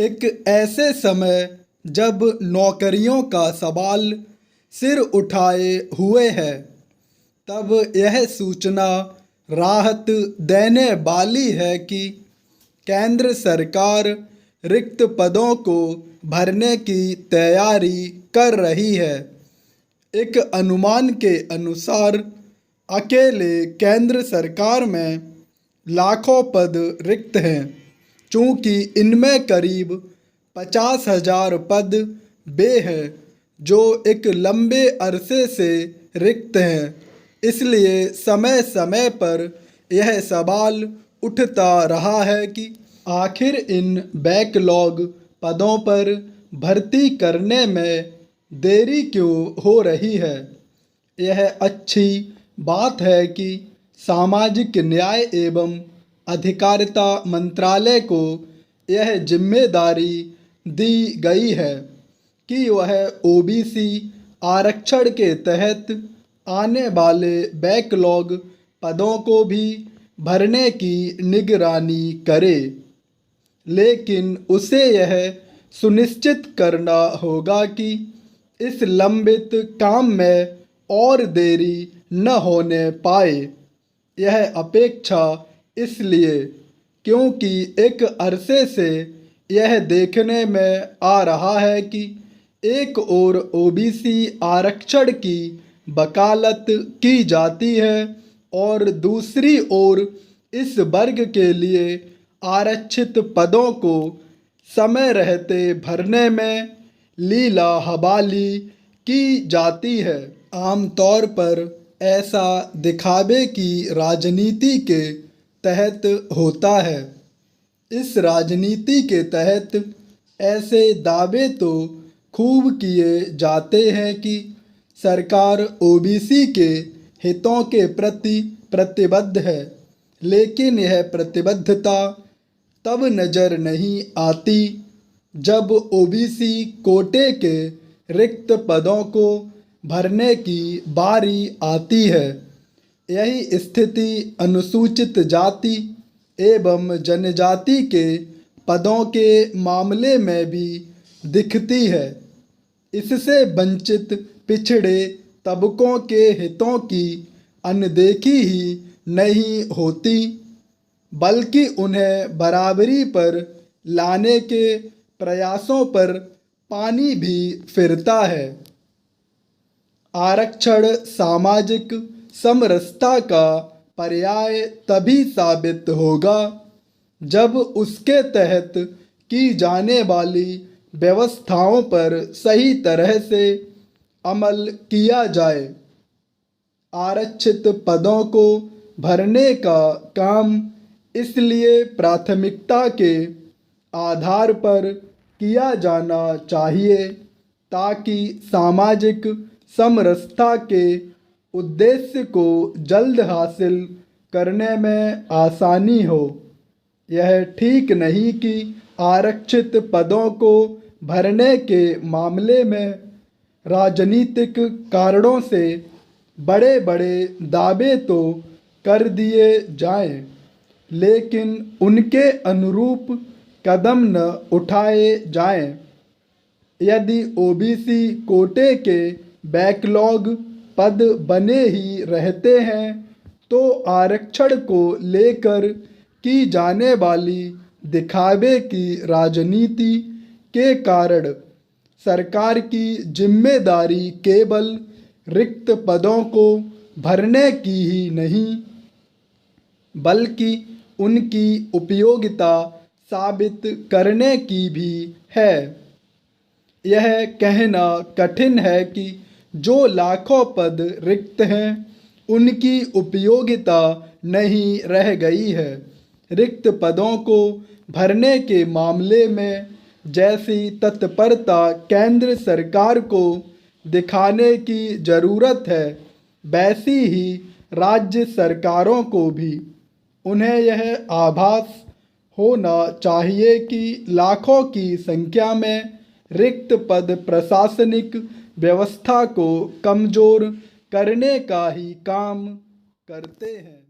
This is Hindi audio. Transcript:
एक ऐसे समय जब नौकरियों का सवाल सिर उठाए हुए है, तब यह सूचना राहत देने वाली है कि केंद्र सरकार रिक्त पदों को भरने की तैयारी कर रही है। एक अनुमान के अनुसार अकेले केंद्र सरकार में लाखों पद रिक्त हैं, चूँकि इनमें करीब 50,000 पद वे हैं जो एक लंबे अरसे से रिक्त हैं। इसलिए समय समय पर यह सवाल उठता रहा है कि आखिर इन बैकलॉग पदों पर भर्ती करने में देरी क्यों हो रही है। यह अच्छी बात है कि सामाजिक न्याय एवं अधिकारिता मंत्रालय को यह जिम्मेदारी दी गई है कि वह ओबीसी आरक्षण के तहत आने वाले बैकलॉग पदों को भी भरने की निगरानी करे, लेकिन उसे यह सुनिश्चित करना होगा कि इस लंबित काम में और देरी न होने पाए। यह अपेक्षा इसलिए क्योंकि एक अरसे से यह देखने में आ रहा है कि एक ओर ओबीसी आरक्षण की वकालत की जाती है और दूसरी ओर इस वर्ग के लिए आरक्षित पदों को समय रहते भरने में लीला हवाली की जाती है। आमतौर पर ऐसा दिखावे की राजनीति के तहत होता है। इस राजनीति के तहत ऐसे दावे तो खूब किए जाते हैं कि सरकार ओबीसी के हितों के प्रति प्रतिबद्ध है, लेकिन यह प्रतिबद्धता तब नज़र नहीं आती जब ओबीसी कोटे के रिक्त पदों को भरने की बारी आती है। यही स्थिति अनुसूचित जाति एवं जनजाति के पदों के मामले में भी दिखती है। इससे वंचित पिछड़े तबकों के हितों की अनदेखी ही नहीं होती, बल्कि उन्हें बराबरी पर लाने के प्रयासों पर पानी भी फिरता है। आरक्षण सामाजिक समरसता का पर्याय तभी साबित होगा जब उसके तहत की जाने वाली व्यवस्थाओं पर सही तरह से अमल किया जाए। आरक्षित पदों को भरने का काम इसलिए प्राथमिकता के आधार पर किया जाना चाहिए ताकि सामाजिक समरसता के उद्देश्य को जल्द हासिल करने में आसानी हो। यह ठीक नहीं कि आरक्षित पदों को भरने के मामले में राजनीतिक कारणों से बड़े बड़े दावे तो कर दिए जाएं, लेकिन उनके अनुरूप कदम न उठाए जाएं। यदि ओबीसी कोटे के बैकलॉग पद बने ही रहते हैं तो आरक्षण को लेकर की जाने वाली दिखावे की राजनीति के कारण सरकार की जिम्मेदारी केवल रिक्त पदों को भरने की ही नहीं, बल्कि उनकी उपयोगिता साबित करने की भी है। यह कहना कठिन है कि जो लाखों पद रिक्त हैं उनकी उपयोगिता नहीं रह गई है। रिक्त पदों को भरने के मामले में जैसी तत्परता केंद्र सरकार को दिखाने की ज़रूरत है, वैसी ही राज्य सरकारों को भी उन्हें यह आभास होना चाहिए कि लाखों की संख्या में रिक्त पद प्रशासनिक व्यवस्था को कमज़ोर करने का ही काम करते हैं।